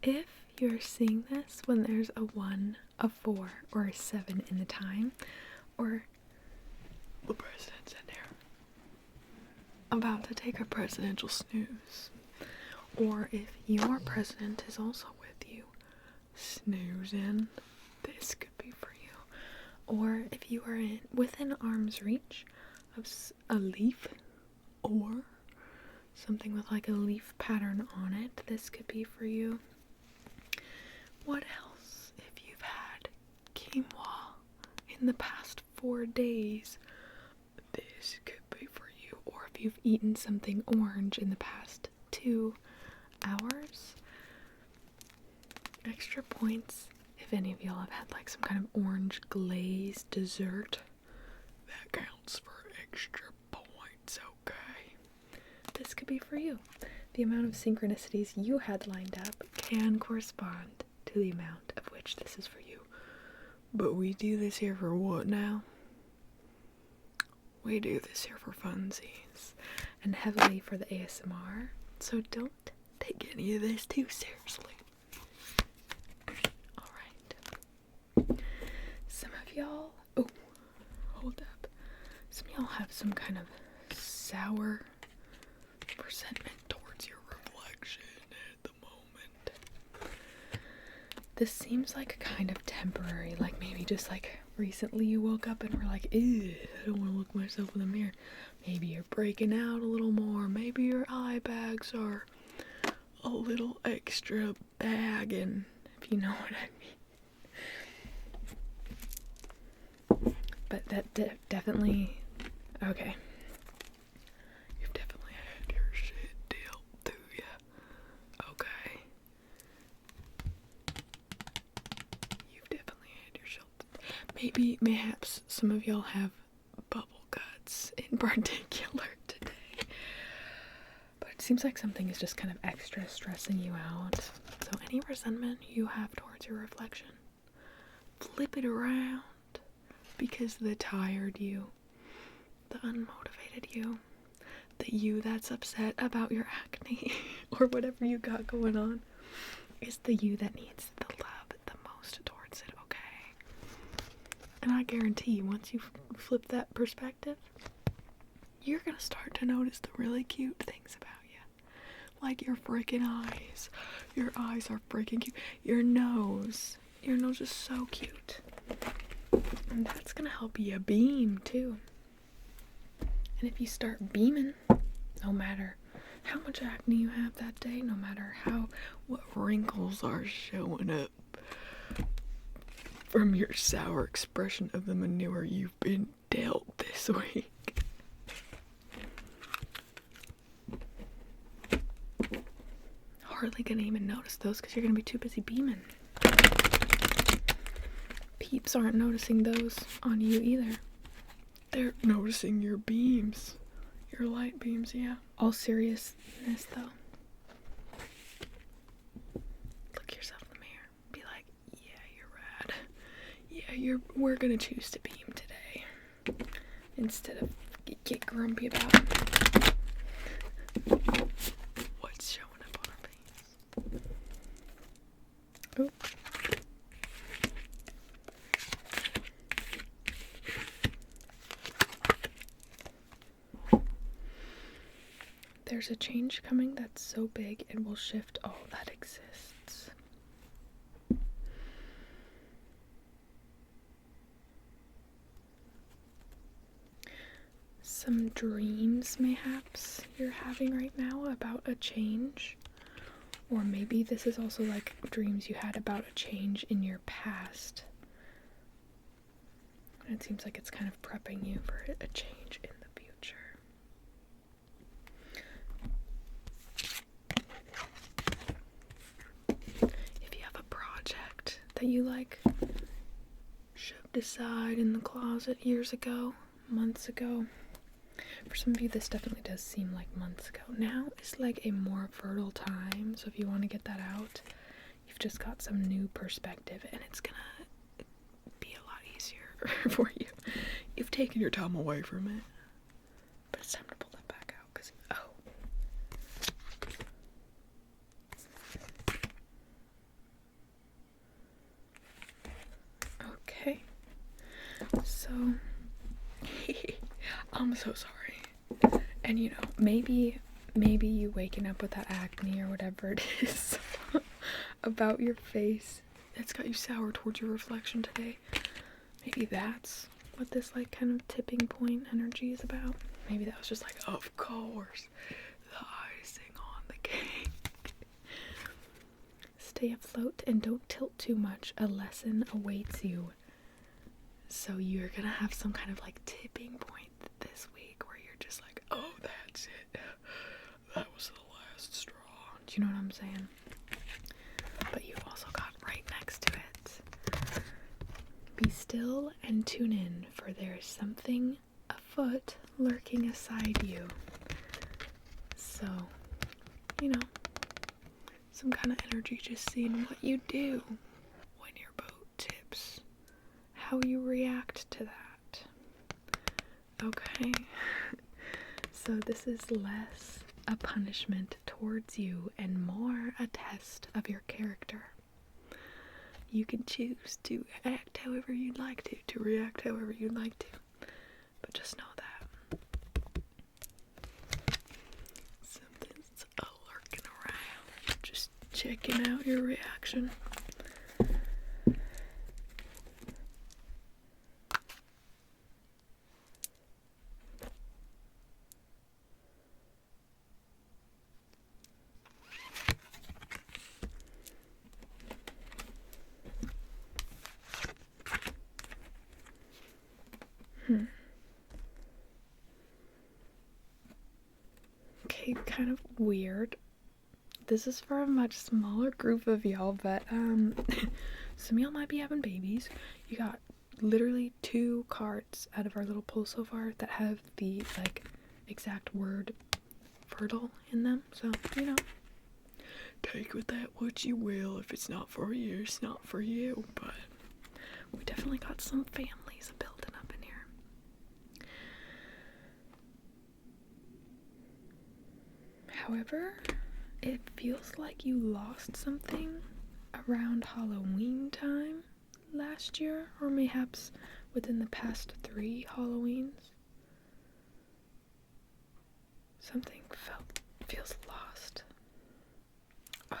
if you're seeing this when there's a 1, a 4, or a 7 in the time, or the president's in there about to take a presidential snooze, or if your president is also with you snoozing, this could be for you. Or if you are within arm's reach of a leaf or something with like a leaf pattern on it, this could be for you. What else? If you've had quinoa in the past 4 days, this could be for you. Or if you've eaten something orange in the past 2 hours, extra points if any of y'all have had like some kind of orange glazed dessert. That counts for extra points, okay? This could be for you. The amount of synchronicities you had lined up can correspond to the amount of which this is for you. But we do this here for what now? We do this here for funsies and heavily for the ASMR, so don't take any of this too seriously. Alright. Some of y'all, hold up. Some of y'all have some kind of sour resentment towards your reflection at the moment. This seems like kind of temporary, like maybe just like recently you woke up and were like, ew, I don't want to look myself in the mirror. Maybe you're breaking out a little more. Maybe your eye bags are a little extra bagging, if you know what I mean. But that definitely, okay. You've definitely had your shit dealt to you. Okay. You've definitely had your shit. Mayhaps some of y'all have bubble guts in particular today. But it seems like something is just kind of extra stressing you out. So any resentment you have towards your reflection, flip it around. Because the tired you, the unmotivated you, the you that's upset about your acne or whatever you got going on, is the you that needs the love the most towards it, okay? And I guarantee you, once you flip that perspective, you're gonna start to notice the really cute things about you. Like your freaking eyes. Your eyes are freaking cute. Your nose is so cute. And that's gonna help you beam too. And if you start beaming, no matter how much acne you have that day, no matter what wrinkles are showing up from your sour expression of the manure you've been dealt this week. Hardly gonna even notice those because you're gonna be too busy beaming. Peeps aren't noticing those on you either. They're noticing your beams. Your light beams, yeah. All seriousness though. Look yourself in the mirror. Be like, yeah, you're rad. Yeah, we're gonna choose to beam today. Instead of get grumpy about what's showing up on our face. Oh. There's a change coming that's so big it will shift all that exists. Some dreams, mayhaps, you're having right now about a change. Or maybe this is also like dreams you had about a change in your past. And it seems like it's kind of prepping you for a change in the future. If you have a project that you like shoved aside in the closet years ago, months ago. For some of you, this definitely does seem like months ago. Now is like a more fertile time, so if you want to get that out, you've just got some new perspective, and it's gonna be a lot easier for you. You've taken your time away from it, but it's time to pull that back out, because, So, I'm so sorry. And you know, maybe you waking up with that acne or whatever it is about your face that's got you sour towards your reflection today. Maybe that's what this like kind of tipping point energy is about. Maybe that was just like, of course, the icing on the cake. Stay afloat and don't tilt too much. A lesson awaits you. So you're gonna have some kind of like tipping point this week where you're just like, oh, that's it. That was the last straw. Do you know what I'm saying? But you also got right next to it. Be still and tune in, for there is something afoot lurking aside you. So, you know, some kind of energy just seeing what you do when your boat tips. How you react to that. Okay. So this is less a punishment towards you and more a test of your character. You can choose to act however you'd like to react however you'd like to. But just know that something's lurking around, just checking out your reaction. Okay, kind of weird. This is for a much smaller group of y'all, but some of y'all might be having babies. You got literally 2 cards out of our little pull so far that have the like exact word fertile in them. So, you know, take with that what you will. If it's not for you, it's not for you. But we definitely got some families building up in here. However, it feels like you lost something around Halloween time last year, or mayhaps within the past 3 Halloweens. Something feels lost. Oh.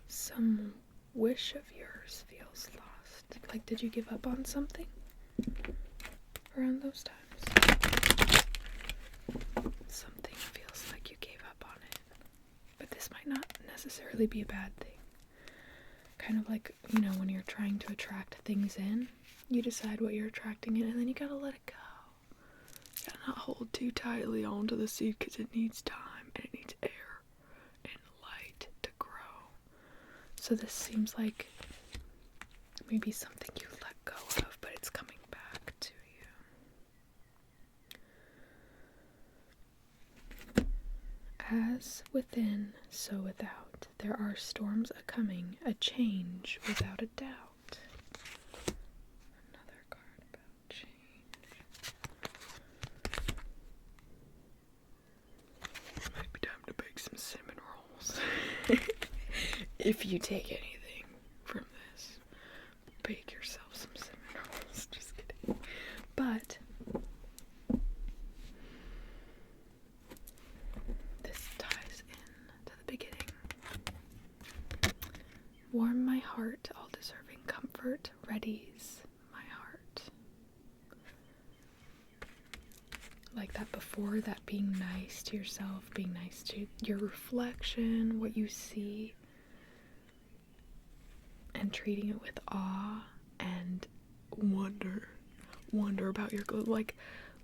Some wish of yours feels lost. Like, did you give up on something around those times? Something feels like you gave up on it. But this might not necessarily be a bad thing. Kind of like, you know, when you're trying to attract things in, you decide what you're attracting in, and then you gotta let it go. You gotta not hold too tightly onto the seed, because it needs time, and it needs air and light to grow. So this seems like maybe something you let go of, but it's coming back to you. As within, so without. There are storms a-coming, a change without a doubt. Another card about change. Might be time to bake some cinnamon rolls. If you take anything from this, bake yourself some cinnamon rolls. Just kidding. But this ties in to the beginning. Warm my heart, all deserving comfort, readies my heart. Like that before, that being nice to yourself, being nice to your reflection, what you see, and treating it with awe and wonder about your glow. Like,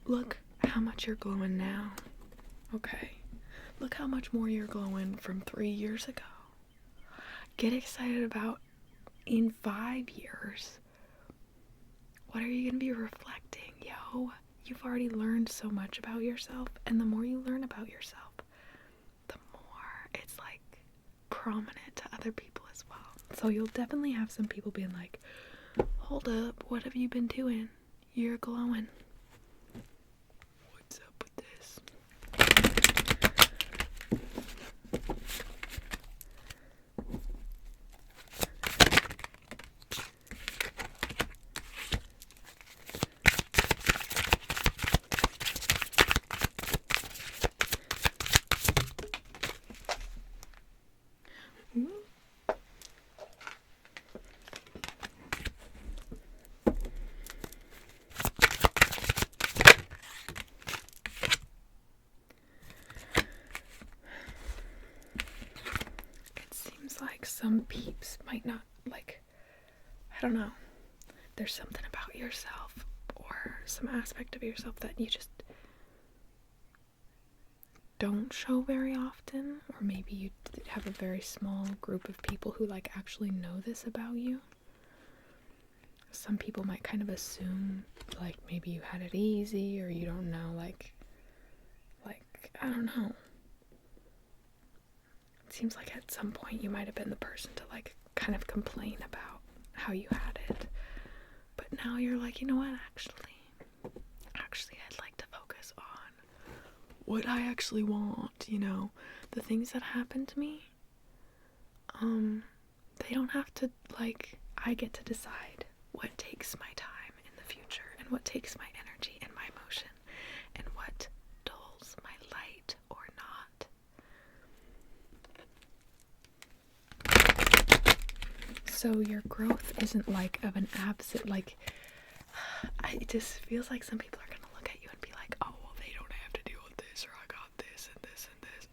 look how much you're glowing now. Okay, look how much more you're glowing from 3 years ago. Get excited about in 5 years. What are you gonna be reflecting, yo? You've already learned so much about yourself, and the more you learn about yourself, the more it's like prominent to other people as well. So you'll definitely have some people being like, hold up, what have you been doing? You're glowing. What's up with this? some peeps might not, like, I don't know, there's something about yourself or some aspect of yourself that you just don't show very often, or maybe you have a very small group of people who like actually know this about you. Some people might kind of assume like maybe you had it easy, or you don't know, like I don't know. It seems like at some point you might have been the person to like kind of complain about how you had it, but now you're like, you know what, actually I'd like to focus on what I actually want, you know, the things that happen to me. They don't have to, like, I get to decide what takes my time in the future, and what takes my energy and my emotion, and what dulls my light or not. So your growth isn't like of an absent, like, it just feels like some people are gonna look at you and be like, oh, well, they don't have to deal with this, or I got this and this and this.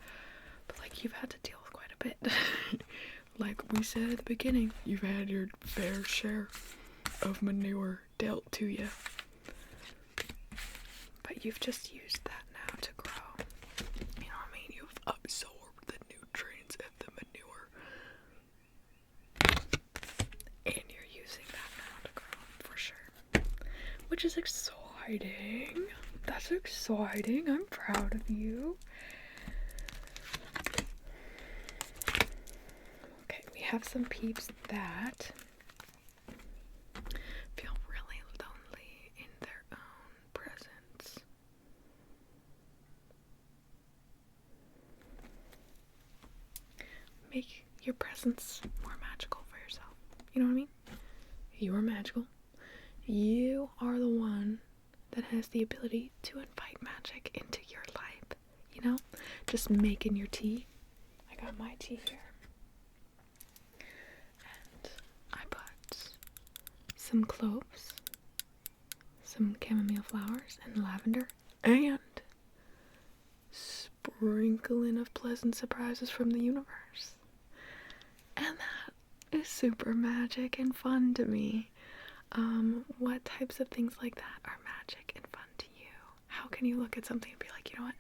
But like, you've had to deal with quite a bit. Like we said at the beginning, you've had your fair share of manure dealt to you. But you've just used that now to grow. You know what I mean? You've absorbed the nutrients of the manure. And you're using that now to grow, for sure. Which is exciting. That's exciting. I'm proud of you. Okay, we have some peeps that feel really lonely in their own presence. Make your presence more magical for yourself. You know what I mean? You are magical. You are the one that has the ability to invite magic into your life. You know? Just making your tea. I got my tea here. And I put some cloves, some chamomile flowers, and lavender, and sprinkling of pleasant surprises from the universe. And that is super magic and fun to me. What types of things like that are magic and fun to you? How can you look at something and be like, you know what?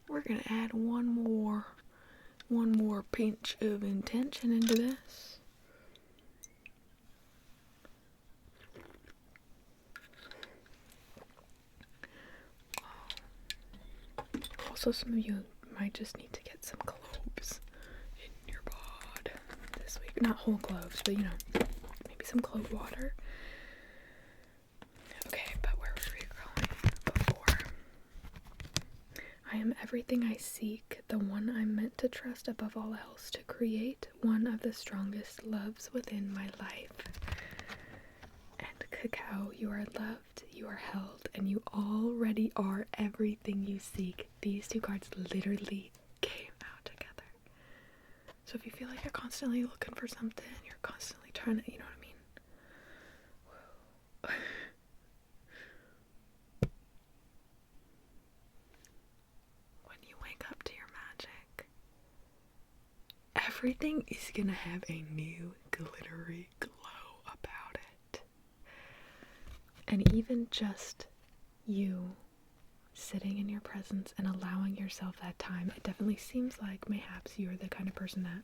We're gonna add one more pinch of intention into this. Also, some of you might just need to get some cloves in your bod this week. Not whole cloves, but you know, maybe some clove water. Okay, but where were we going before? I am everything I seek, the one I'm meant to trust above all else, to create one of the strongest loves within my life. And Cacao, you are loved, you are held, and you already are everything you seek. These two cards literally came out together. So if you feel like you're constantly looking for something, you're constantly trying to, you know what I mean? Whoa. When you wake up to your magic, everything is gonna have a new glittery glow about it. And even just you sitting in your presence and allowing yourself that time, it definitely seems like mayhaps you're the kind of person that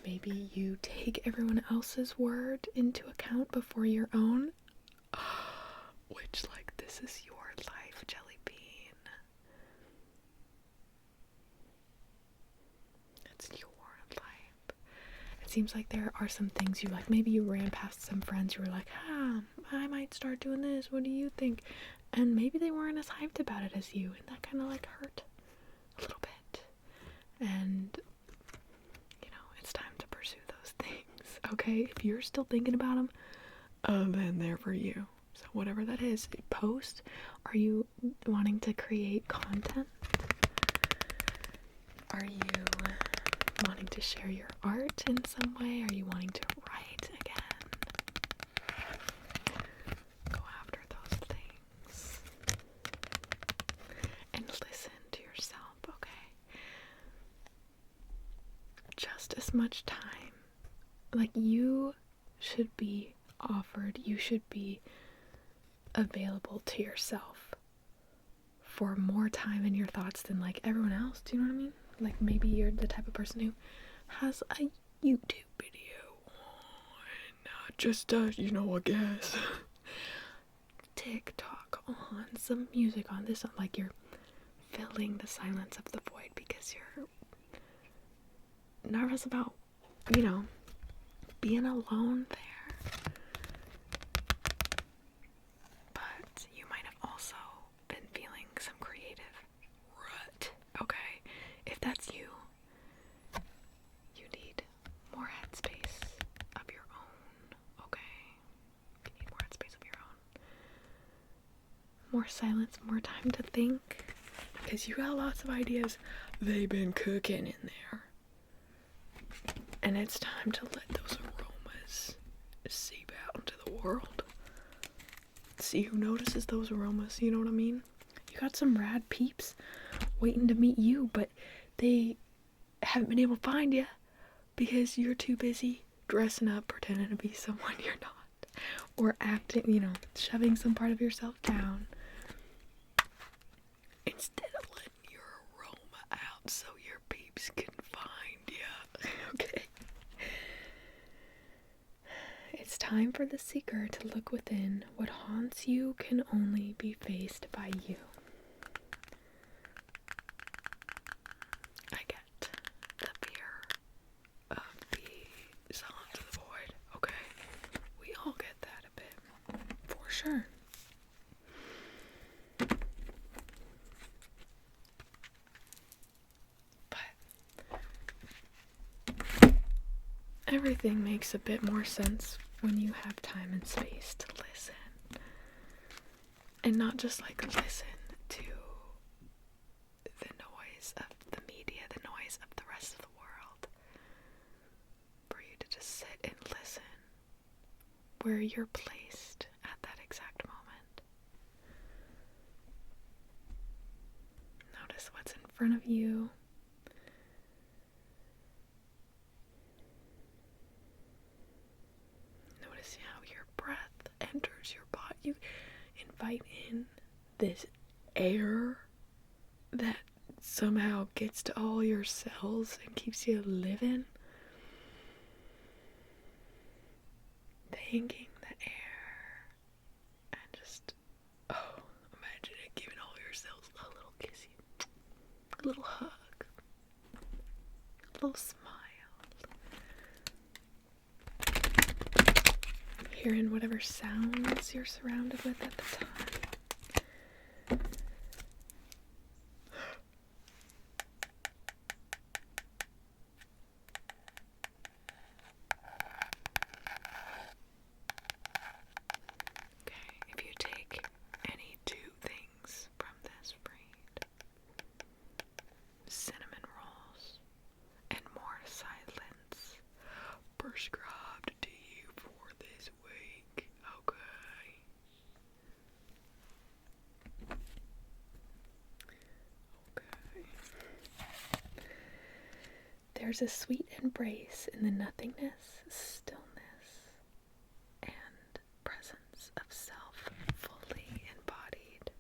maybe you take everyone else's word into account before your own. Which, like, this is your life, Jelly Bean. It's your life. It seems like there are some things you like. Maybe you ran past some friends who were like, I might start doing this. What do you think? And maybe they weren't as hyped about it as you. And that kind of like hurt a little bit. And, you know, it's time to pursue those things. Okay? If you're still thinking about them, then they're for you. So whatever that is, post. Are you wanting to create content? Are you wanting to share your art in some way? Are you wanting to write again? Go after those things. And listen to yourself, okay? Just this much time. Like, you should be offered, you should be available to yourself for more time in your thoughts than like everyone else. Do you know what I mean? Like, maybe you're the type of person who has a YouTube video on, just I guess TikTok on, some music on, this, like, you're filling the silence of the void because you're nervous about, being alone there. But you might have also been feeling some creative rut, okay? If that's you, you need more headspace of your own, okay? You need more headspace of your own. More silence, more time to think. Because you got lots of ideas. They've been cooking in there. And it's time to let those aromas seep out into the world. See who notices those aromas, you know what I mean? You got some rad peeps waiting to meet you, but they haven't been able to find you because you're too busy dressing up, pretending to be someone you're not. Or acting, shoving some part of yourself down. Instead of letting your aroma out so your peeps can find you. Okay. It's time for the seeker to look within. What haunts you can only be faced by you. I get the fear of the silence of the void, okay? We all get that a bit, for sure. Everything makes a bit more sense when you have time and space to listen. And not just like listen to the noise of the media, the noise of the rest of the world. For you to just sit and listen where you're placed at that exact moment. Notice what's in front of you. Enters your body. You invite in this air that somehow gets to all your cells and keeps you living. Thanking the air and just, imagine it giving all your cells a little kissy, a little hug, a little smile. Hearing whatever sounds you're surrounded with at the time. Okay, if you take any two things from this read, cinnamon rolls and more silence prescribed to you for this week, okay? Okay. There's a sweet embrace in the nothingness, stillness, and presence of self fully embodied.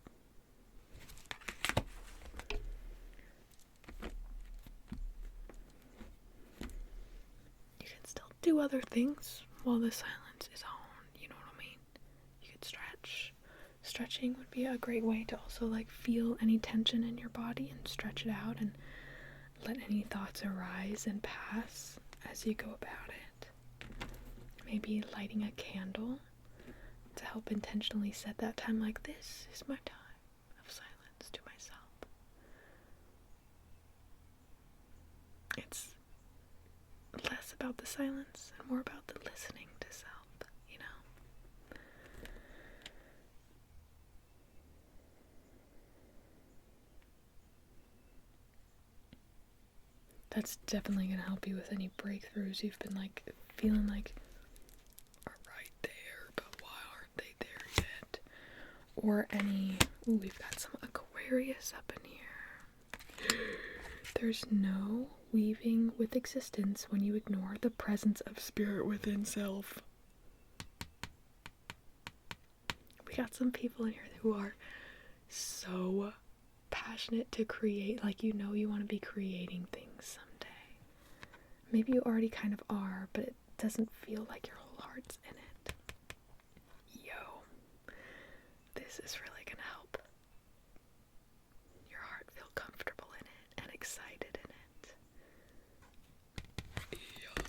You can still do other things while the silence is on, you know what I mean? You could stretch. Stretching would be a great way to also like feel any tension in your body and stretch it out and let any thoughts arise and pass as you go about it. Maybe lighting a candle to help intentionally set that time, like, this is my time of silence to myself. It's less about the silence and more about the listening to self, you know? That's definitely going to help you with any breakthroughs you've been like feeling like are right there, but why aren't they there yet? Or any, we've got some Aquarius up in here. There's no weaving with existence when you ignore the presence of spirit within self. We got some people in here who are so passionate to create, like you want to be creating things someday. Maybe you already kind of are, but it doesn't feel like your whole heart's in it. Yo, this is really gonna help your heart feel comfortable in it and excited in it. Yo.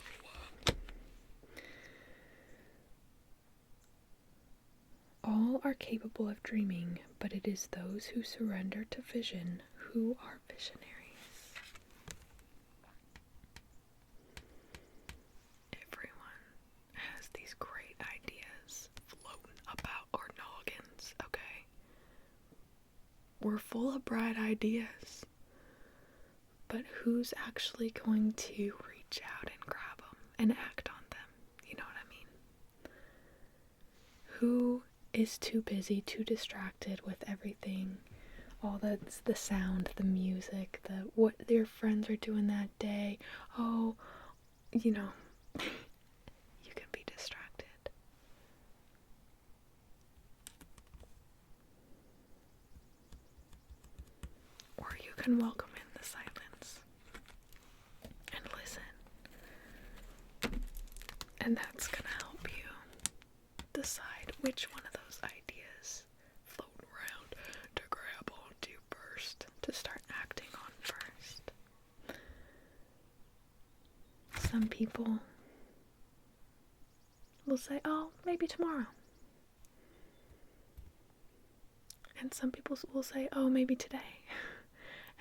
All are capable of dreaming, but it is those who surrender to vision who are visionaries. Everyone has these great ideas floating about our noggins, okay? We're full of bright ideas, but who's actually going to reach out and grab them and act on them? You know what I mean? Who is too busy, too distracted with everything, all the sound, the music, what their friends are doing that day? Oh, you can be distracted. Or you can welcome in the silence and listen. And that's gonna help you decide which one of those ideas float around to grab onto first, to start acting on first. Some people will say, oh, maybe tomorrow. And some people will say, oh, maybe today.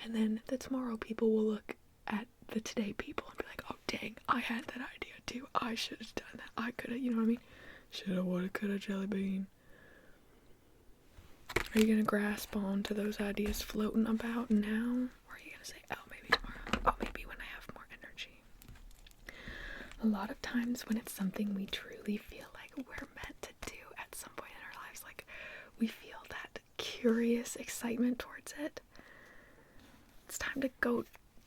And then the tomorrow people will look at the today people and be like, oh, dang, I had that idea too. I should have done that. I could have, you know what I mean? Shoulda, woulda, coulda, jelly bean. Are you gonna grasp onto those ideas floating about now? Or are you gonna say, oh, maybe tomorrow? Oh, maybe when I have more energy. A lot of times when it's something we truly feel like we're meant to do at some point in our lives, like we feel that curious excitement towards it, it's time to go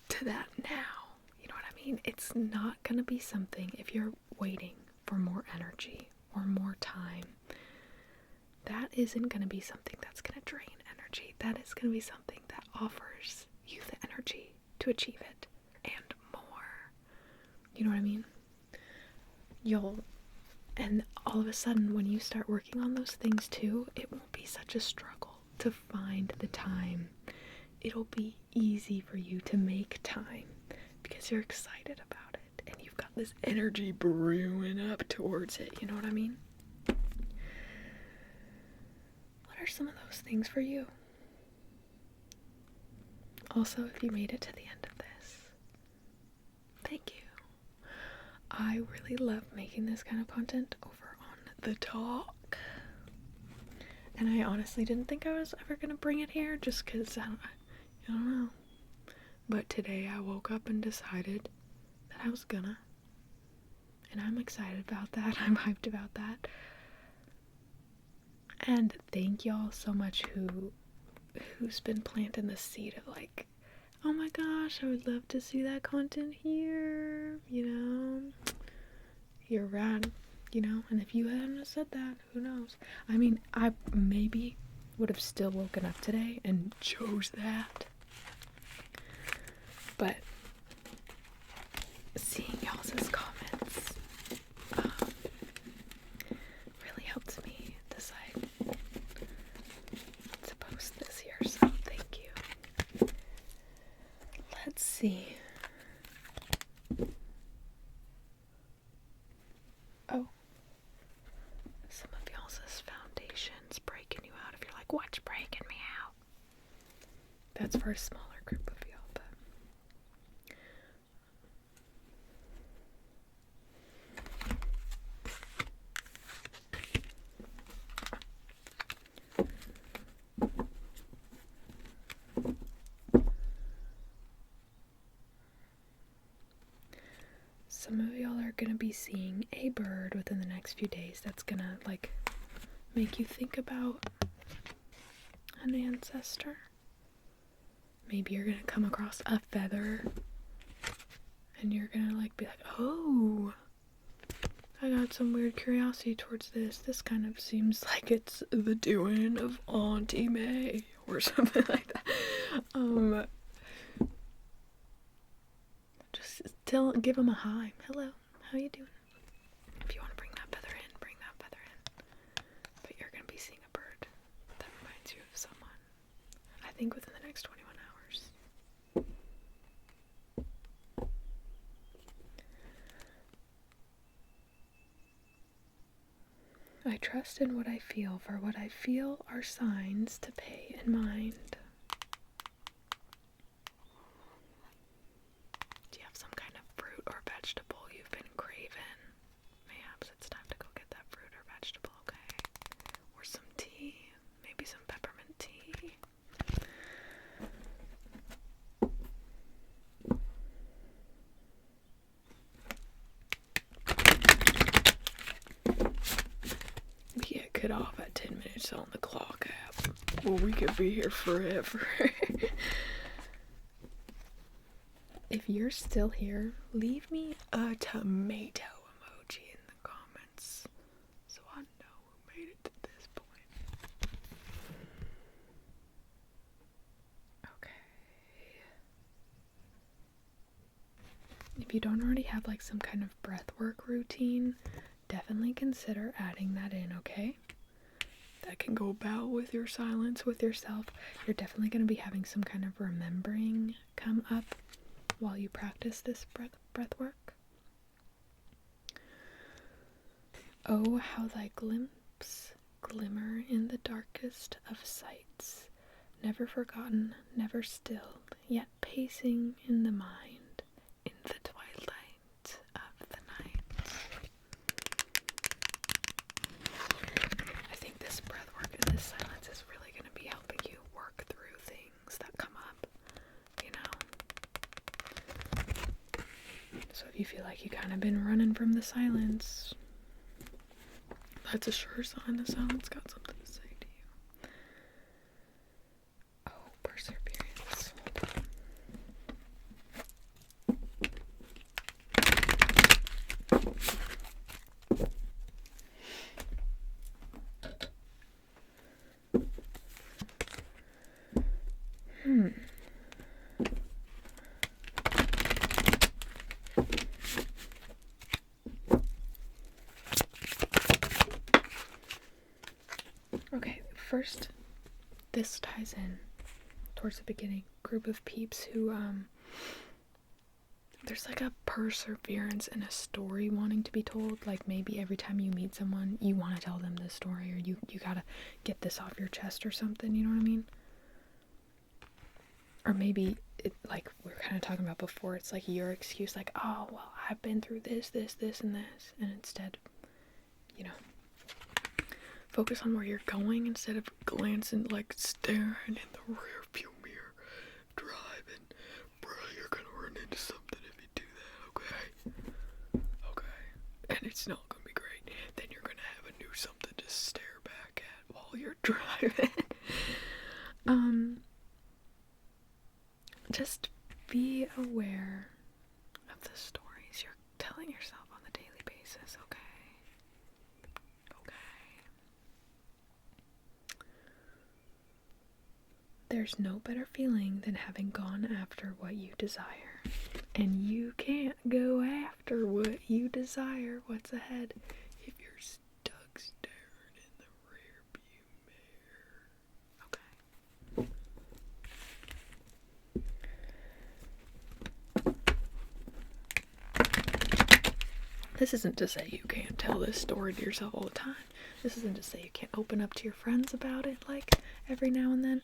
to that now. You know what I mean? It's not gonna be something, if you're waiting for more energy or more time, that isn't going to be something that's going to drain energy. That is going to be something that offers you the energy to achieve it and more. You know what I mean? And all of a sudden when you start working on those things too, it won't be such a struggle to find the time. It'll be easy for you to make time because you're excited about it and you've got this energy brewing up towards it. You know what I mean? What are some of those things for you? Also, if you made it to the end of this, thank you. I really love making this kind of content over on the talk. And I honestly didn't think I was ever going to bring it here just because I don't know. But today I woke up and decided that I was gonna. And I'm excited about that. I'm hyped about that. And thank y'all so much who's been planting the seed of like, oh my gosh, I would love to see that content here, You're rad, and if you hadn't said that, who knows? I mean, I maybe would have still woken up today and chose that. But seeing y'all's comments really helped me decide to post this here, so thank you. Let's see. Oh, some of y'all's foundation's breaking you out. If you're like, what's breaking me out? That's for a smaller group of y'all, but some of y'all are gonna be seeing a bird within the next few days that's gonna like make you think about an ancestor. maybe you're gonna come across a feather and you're gonna like be like, oh, I got some weird curiosity towards this. This kind of seems like it's the doing of Auntie May or something like that. Just give them a hi. Hello, how you doing? If you want to bring that feather in, bring that feather in. But you're gonna be seeing a bird that reminds you of someone. I think within the next 21 hours. I trust in what I feel, for what I feel are signs to pay in mind. Do you have some kind of fruit or vegetable you've been craving? Perhaps it's time to go get that fruit or vegetable, okay? Or some tea, maybe some peppermint tea. We get cut off at 10 minutes on the clock app. Well, we could be here forever. If you're still here, leave me a tomato emoji in the comments so I know we made it to this point. Okay. If you don't already have like some kind of breathwork routine, definitely consider adding that in, okay? That can go about with your silence with yourself. You're definitely going to be having some kind of remembering come up while you practice this breath work. Oh, how thy glimpse glimmer in the darkest of sights, never forgotten, never stilled, yet pacing in the mind, in the twilight of the night. I think this breath work and this silence is really going to be helping you work through things that come up, you know? So if you feel like you kind of been running from the silence, that's a sure sign the silence got something to say to you. Oh, perseverance. Okay, first, this ties in towards the beginning. Group of peeps who, there's like a perseverance in a story wanting to be told. Like maybe every time you meet someone, you want to tell them this story, or you gotta get this off your chest or something, you know what I mean? Or maybe, like we were kind of talking about before, it's like your excuse, like, oh, well, I've been through this, and this, and instead, you know, focus on where you're going instead of glancing, like, staring in the rear view mirror, driving. Bro, you're gonna run into something if you do that, okay? Okay. And it's not gonna be great. Then you're gonna have a new something to stare back at while you're driving. Just be aware of the stories you're telling yourself on the daily basis, okay? Okay. There's no better feeling than having gone after what you desire. And you can't go after what you desire, what's ahead, if you're stuck staring in the rear view mirror. Okay. This isn't to say you can't tell this story to yourself all the time. This isn't to say you can't open up to your friends about it, like, every now and then.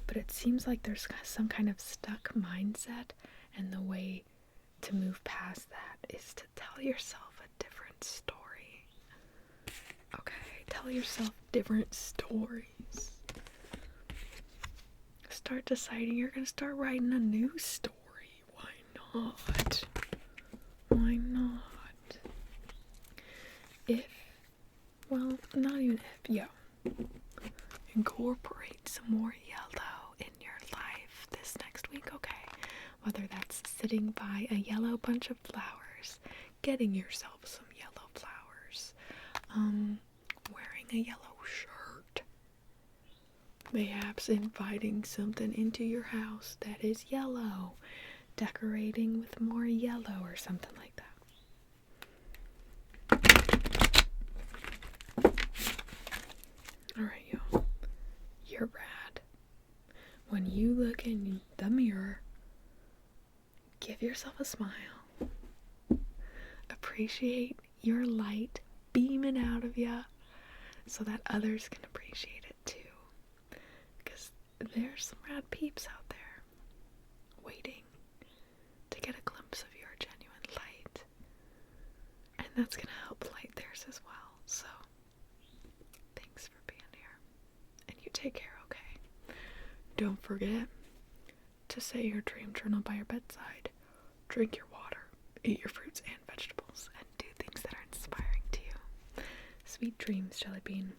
But it seems like there's some kind of stuck mindset, and the way to move past that is to tell yourself a different story. Okay, tell yourself different stories. Start deciding you're gonna start writing a new story. Why not? Why not? Well, not even if, incorporate some more yellow in your life this next week, okay? Whether that's sitting by a yellow bunch of flowers, getting yourself some yellow flowers, wearing a yellow shirt, perhaps inviting something into your house that is yellow, decorating with more yellow or something like that. Alright, y'all. You're rad. When you look in the mirror, give yourself a smile. Appreciate your light beaming out of ya so that others can appreciate it too. Because there's some rad peeps out there waiting to get a glimpse of your genuine light. And that's going to help light theirs as well. So, thanks for being here. And you take care, okay? Don't forget to say your dream journal by your bedside. Drink your water. Eat your fruits and vegetables. And do things that are inspiring to you. Sweet dreams, Jelly Bean.